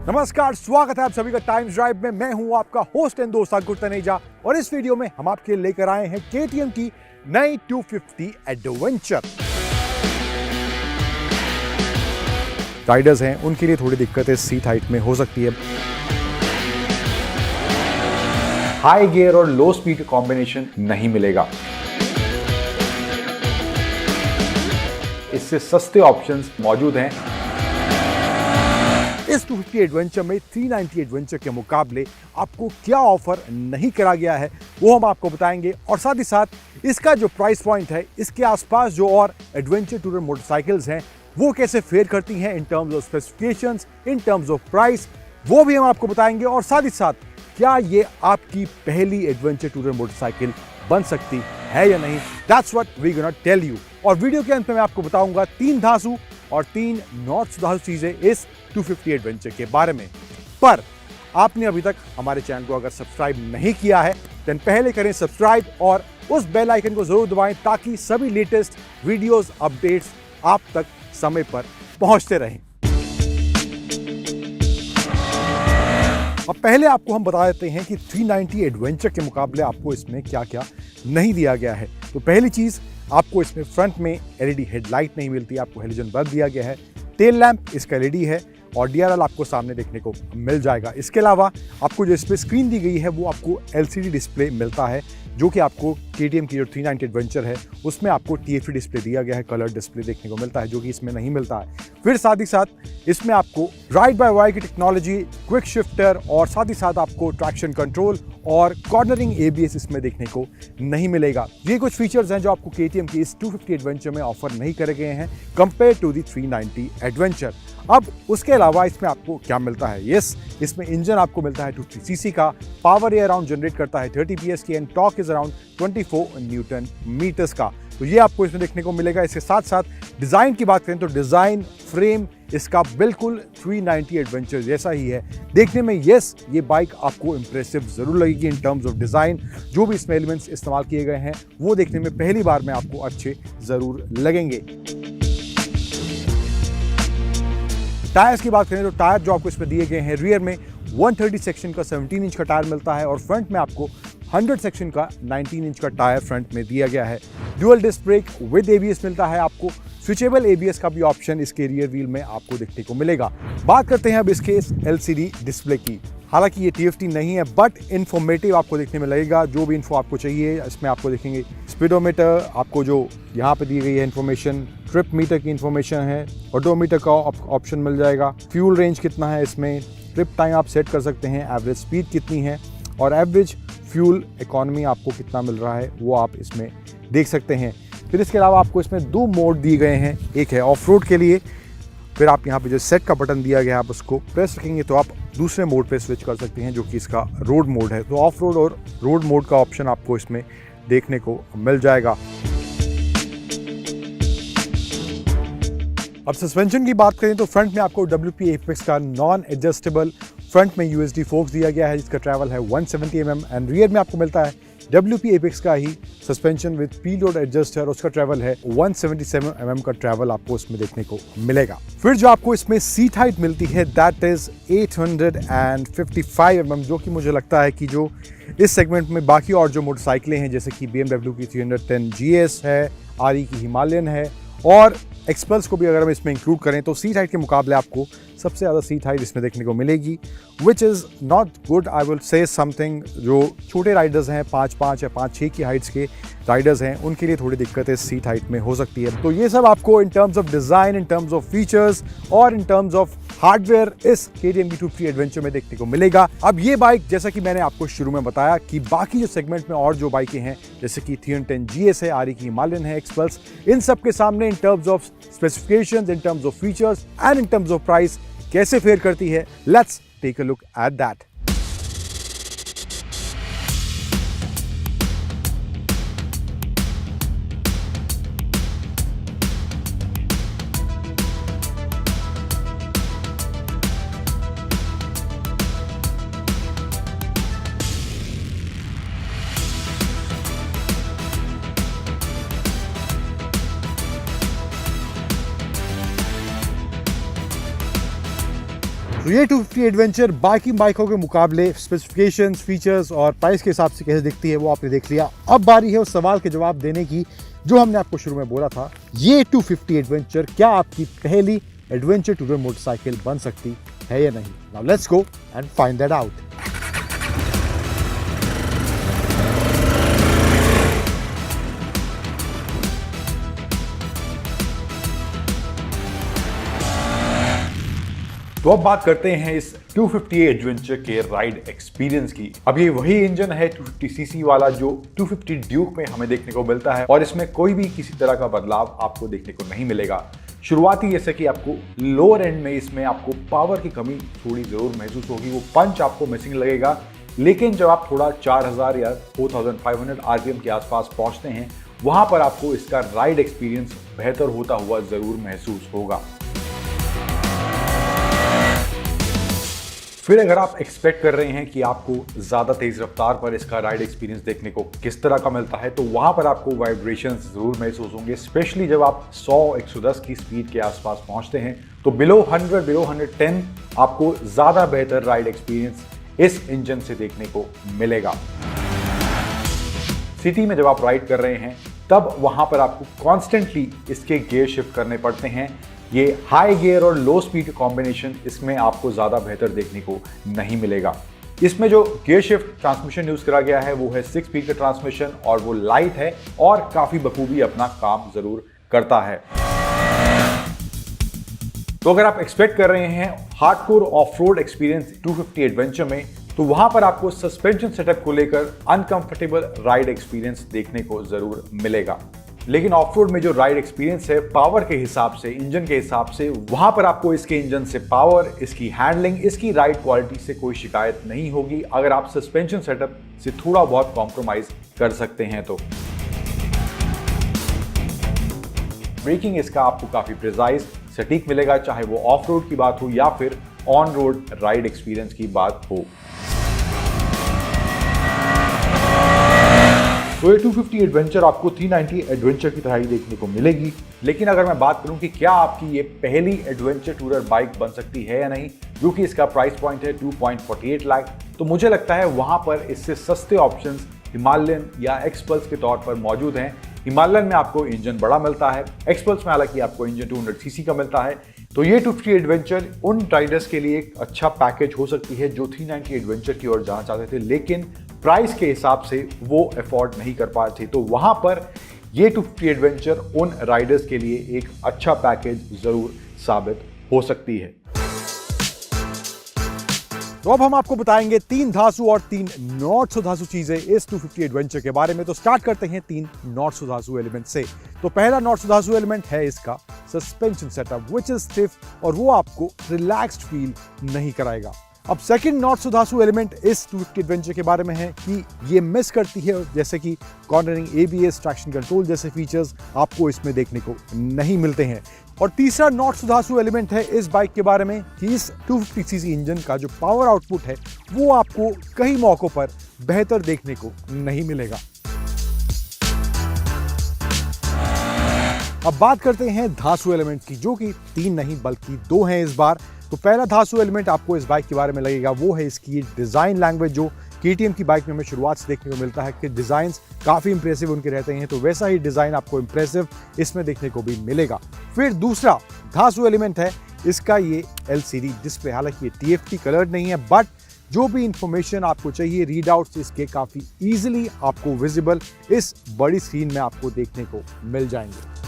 नमस्कार, स्वागत है आप सभी का टाइम्स ड्राइव में। मैं हूं आपका होस्ट एंड दोस्त अंकुर तनेजा और इस वीडियो में हम आपके लिए लेकर आए हैं KTM की नई 250 एडवेंचर। राइडर्स हैं उनके लिए थोड़ी दिक्कतें सीट हाइट में हो सकती है। हाई गियर और लो स्पीड कॉम्बिनेशन नहीं मिलेगा। इससे सस्ते ऑप्शंस मौजूद हैं। इस 250 एडवेंचर में 390 एडवेंचर के मुकाबले आपको क्या ऑफर नहीं करा गया है वो हम आपको बताएंगे, और साथ ही साथ इसका जो प्राइस पॉइंट है, इसके आसपास जो और एडवेंचर टूर मोटरसाइकिल्स हैं वो कैसे फेयर करती हैं इन terms of specifications, in terms of price, वो भी हम आपको बताएंगे। और साथ ही साथ क्या ये आपकी पहली एडवेंचर टूर मोटरसाइकिल बन सकती है या नहीं, that's what we gonna tell you. और वीडियो के अंत में मैं आपको बताऊंगा 3 धांसू और 3 नॉट धांसू चीजें इस 250 एडवेंचर के बारे में। पर आपने अभी तक हमारे चैनल को अगर सब्सक्राइब नहीं किया है तो पहले करें सब्सक्राइब और उस बेल आइकन को जरूर दबाएं ताकि सभी लेटेस्ट वीडियोस, अपडेट्स आप तक समय पर पहुंचते रहें। अब पहले आपको हम बता देते हैं कि 390 एडवेंचर के मुकाबले आपको इसमें क्या क्या नहीं दिया गया है। तो पहली चीज, आपको इसमें फ्रंट में एलईडी हेडलाइट नहीं मिलती, आपको हेलोजन बल्ब दिया गया है। टेल लैंप इसका एलईडी है और डीआरएल आपको सामने देखने को मिल जाएगा। इसके अलावा आपको जो इसमें स्क्रीन दी गई है वो आपको एलसीडी डिस्प्ले मिलता है, जो कि आपको KTM की जो 390 एडवेंचर है उसमें आपको TFT डिस्प्ले दिया गया है, कलर डिस्प्ले देखने को मिलता है, जो कि इसमें नहीं मिलता है। फिर साथ ही साथ इसमें आपको राइड बाय वायर की टेक्नोलॉजी, क्विक शिफ्टर और साथ ही साथ आपको ट्रैक्शन कंट्रोल और कॉर्नरिंग ABS इसमें देखने को नहीं मिलेगा। ये कुछ फीचर्स हैं जो आपको KTM की इस 250 एडवेंचर में ऑफर नहीं करे गए हैं कंपेयर टू दी 390 एडवेंचर। अब उसके अलावा इसमें आपको क्या मिलता है? यस, इसमें इंजन आपको मिलता है 230 cc का, पावर ये अराउंड जनरेट करता है 30 PS की and torque is around 24 newton meters का। तो ये आपको इसमें देखने को मिलेगा। इसके साथ साथ डिज़ाइन की बात करें तो डिज़ाइन फ्रेम इसका बिल्कुल 390 एडवेंचर जैसा ही है देखने में। यस, ये बाइक आपको इंप्रेसिव जरूर लगेगी इन टर्म्स ऑफ डिज़ाइन। जो भी इसमें एलिमेंट्स इस्तेमाल किए गए हैं वो देखने में पहली बार में आपको अच्छे ज़रूर लगेंगे। टायर्स की बात करें तो टायर जो आपको इसमें दिए गए हैं, रियर में 130 सेक्शन का 17 इंच का टायर मिलता है और फ्रंट में आपको 100 सेक्शन का 19 इंच का टायर फ्रंट में दिया गया है। Dual disc brake with ABS मिलता है आपको। स्विचेबल ABS का भी ऑप्शन इसके रियर व्हील में आपको देखने को मिलेगा। बात करते हैं अब इसके LCD डिस्प्ले की। हालांकि ये TFT नहीं है बट इंफॉर्मेटिव आपको देखने में लगेगा। जो भी इन्फो आपको चाहिए इसमें आपको देखेंगे। स्पीडोमीटर आपको जो यहाँ पे दी गई है इन्फॉर्मेशन, ट्रिप मीटर की इन्फॉर्मेशन है, ऑडोमीटर का ऑप्शन मिल जाएगा। फ्यूल रेंज कितना है इसमें, ट्रिप टाइम आप सेट कर सकते हैं, एवरेज स्पीड कितनी है और एवरेज फ्यूल इकोनॉमी आपको कितना मिल रहा है वो आप इसमें देख सकते हैं। फिर इसके अलावा आपको इसमें 2 मोड दिए गए हैं। एक है ऑफ रोड के लिए, फिर आप यहाँ पे जो सेट का बटन दिया गया है आप उसको प्रेस रखेंगे तो आप दूसरे मोड पे स्विच कर सकते हैं, जो कि इसका रोड मोड है। तो ऑफ रोड और रोड मोड का ऑप्शन आपको इसमें देखने को मिल जाएगा। अब सस्पेंशन की बात करें तो फ्रंट में आपको WP एपेक्स का नॉन एडजस्टेबल फ्रंट में USD फोक्स दिया गया है जिसका ट्रैवल है 170 mm एंड रियर में आपको मिलता है WP एपेक्स का ही सस्पेंशन विद पीलोड एडजस्टर, उसका ट्रैवल है 177 mm का ट्रैवल आपको इसमें देखने को मिलेगा। फिर जो आपको इसमें सीट हाइट मिलती है दैट इज 855 mm, जो कि मुझे लगता है कि जो इस सेगमेंट में बाकी और जो मोटरसाइकिलें हैं जैसे कि BMW की 310 GS है, RE की हिमालयन है और एक्सपल्स को भी अगर हम इसमें इंक्लूड करें तो सीट हाइट के मुकाबले आपको सबसे ज़्यादा सीट हाइट इसमें देखने को मिलेगी, which is not good. I will say something, जो छोटे राइडर्स हैं 5'5" या 5'6" की हाइट्स के राइडर्स हैं उनके लिए थोड़ी दिक्कतें सीट हाइट में हो सकती है। तो ये सब आपको इन terms of design, in terms of features और इन टर्म्स ऑफ हार्डवेयर इस KTM की 250 एडवेंचर में देखने को मिलेगा। अब ये बाइक, जैसा कि मैंने आपको शुरू में बताया कि बाकी जो सेगमेंट में और जो बाइकें हैं जैसे कि 310 GS है, RE की हिमालयन है, एक्सपल्स, इन सब के सामने in terms of specifications, in terms of features and in terms of price कैसे फेयर करती है, let's take a look at that. तो ये 250 एडवेंचर बाकी बाइकों के मुकाबले स्पेसिफिकेशंस, फीचर्स और प्राइस के हिसाब से कैसे दिखती है वो आपने देख लिया। अब बारी है उस सवाल के जवाब देने की जो हमने आपको शुरू में बोला था। ये 250 एडवेंचर क्या आपकी पहली एडवेंचर टूरर मोटरसाइकिल बन सकती है या नहीं? Now let's go and find that out. तो अब बात करते हैं इस 250 एडवेंचर के राइड एक्सपीरियंस की। अब ये वही इंजन है 250 सीसी वाला जो 250 ड्यूक में हमें देखने को मिलता है और इसमें कोई भी किसी तरह का बदलाव आपको देखने को नहीं मिलेगा। शुरुआती जैसे कि आपको लोअर एंड में इसमें आपको पावर की कमी थोड़ी जरूर महसूस होगी, वो पंच आपको मिसिंग लगेगा, लेकिन जब आप थोड़ा 4000 या 4500 आरपीएम के आसपास पहुंचते हैं वहां पर आपको इसका राइड एक्सपीरियंस बेहतर होता हुआ जरूर महसूस होगा। फिर अगर आप एक्सपेक्ट कर रहे हैं कि आपको ज़्यादा तेज़ रफ्तार पर इसका राइड एक्सपीरियंस देखने को किस तरह का मिलता है, तो वहाँ पर आपको वाइब्रेशंस ज़रूर महसूस होंगे, स्पेशली जब आप 100-110 की स्पीड के आसपास पहुँचते हैं। तो बिलो 110 आपको ज़्यादा बेहतर राइड एक्सपीरियंस इस इंजन से देखने को मिलेगा। सिटी में जब आप राइड कर रहे हैं तब वहाँ पर आपको कॉन्स्टेंटली इसके गियर शिफ्ट करने पड़ते हैं। ये हाई गियर और लो स्पीड कॉम्बिनेशन इसमें आपको ज़्यादा बेहतर देखने को नहीं मिलेगा। इसमें जो गियर शिफ्ट ट्रांसमिशन यूज़ करा गया है वो है 6 स्पीड का ट्रांसमिशन और वो लाइट है और काफ़ी बखूबी अपना काम ज़रूर करता है। तो अगर आप एक्सपेक्ट कर रहे हैं hardcore of road experience 250 adventure में, तो वहां पर आपको सस्पेंशन सेटअप को लेकर अनकंफर्टेबल राइड एक्सपीरियंस देखने को ज़रूर मिलेगा। लेकिन ऑफ रोड में जो राइड एक्सपीरियंस है पावर के हिसाब से, इंजन के हिसाब से, वहां पर आपको इसके इंजन से पावर, इसकी हैंडलिंग, इसकी राइड क्वालिटी से कोई शिकायत नहीं होगी अगर आप सस्पेंशन सेटअप से थोड़ा बहुत कॉम्प्रोमाइज कर सकते हैं तो। ब्रेकिंग इसका आपको काफी प्रिसाइज, सटीक मिलेगा, चाहे वो ऑफ रोड की बात हो या फिर ऑन रोड राइड एक्सपीरियंस की बात हो। तो ये 250 एडवेंचर आपको 390 एडवेंचर की तरह ही देखने को मिलेगी। लेकिन अगर मैं बात करूं कि क्या आपकी ये पहली एडवेंचर टूरर बाइक बन सकती है या नहीं, जो कि इसका प्राइस पॉइंट है 2.48 लाख, तो मुझे लगता है वहां पर इससे सस्ते ऑप्शंस हिमालयन या एक्सपल्स के तौर पर मौजूद हैं। हिमालयन में आपको इंजन बड़ा मिलता है, एक्सपल्स में हालांकि आपको इंजन 200 सीसी का मिलता है। तो ये 250 एडवेंचर उन राइडर्स के लिए एक अच्छा पैकेज हो सकती है जो 390 एडवेंचर की ओर जाना चाहते थे लेकिन प्राइस के हिसाब से वो अफोर्ड नहीं कर पा रहे थे। तो वहां पर ये 250 एडवेंचर उन राइडर्स के लिए एक अच्छा पैकेज जरूर साबित हो सकती है। तो अब हम आपको बताएंगे 3 धांसू और 3 नॉट सो धांसू चीजें इस 250 एडवेंचर के बारे में। तो स्टार्ट करते हैं 3 नॉट सो धांसू एलिमेंट से। तो पहला नॉट सो धांसू एलिमेंट है इसका suspension setup which is stiff और वो आपको रिलैक्स्ड फील नहीं कराएगा। अब सेकंड नॉट सो धांसू एलिमेंट इस 250 एडवेंचर के बारे में है कि ये मिस करती है जैसे कि कॉर्नरिंग, एबीएस, ट्रैक्शन कंट्रोल जैसे फीचर्स आपको इसमें देखने को नहीं मिलते हैं। और तीसरा नॉट सो धांसू एलिमेंट है इस बाइक के बारे में कि इस 250 सीसी इंजन का जो पावर आउटपुट है वो आपको कई मौकों पर बेहतर देखने को नहीं मिलेगा। अब बात करते हैं धांसू एलिमेंट की, जो कि 3 नहीं बल्कि 2 हैं इस बार। तो पहला धांसू एलिमेंट आपको इस बाइक के बारे में लगेगा वो है इसकी डिजाइन लैंग्वेज, जो केटीएम की बाइक में हमें शुरुआत से देखने को मिलता है कि डिजाइन काफी इंप्रेसिव उनके रहते हैं, तो वैसा ही डिजाइन आपको इंप्रेसिव इसमें देखने को भी मिलेगा। फिर दूसरा धांसू एलिमेंट है इसका ये एलसीडी डिस्प्ले। हालांकि ये टीएफटी कलर्ड नहीं है बट जो भी इंफॉर्मेशन आपको चाहिए, रीड आउट्स इसके काफी इजीली आपको विजिबल इस बड़ी स्क्रीन में आपको देखने को मिल जाएंगे।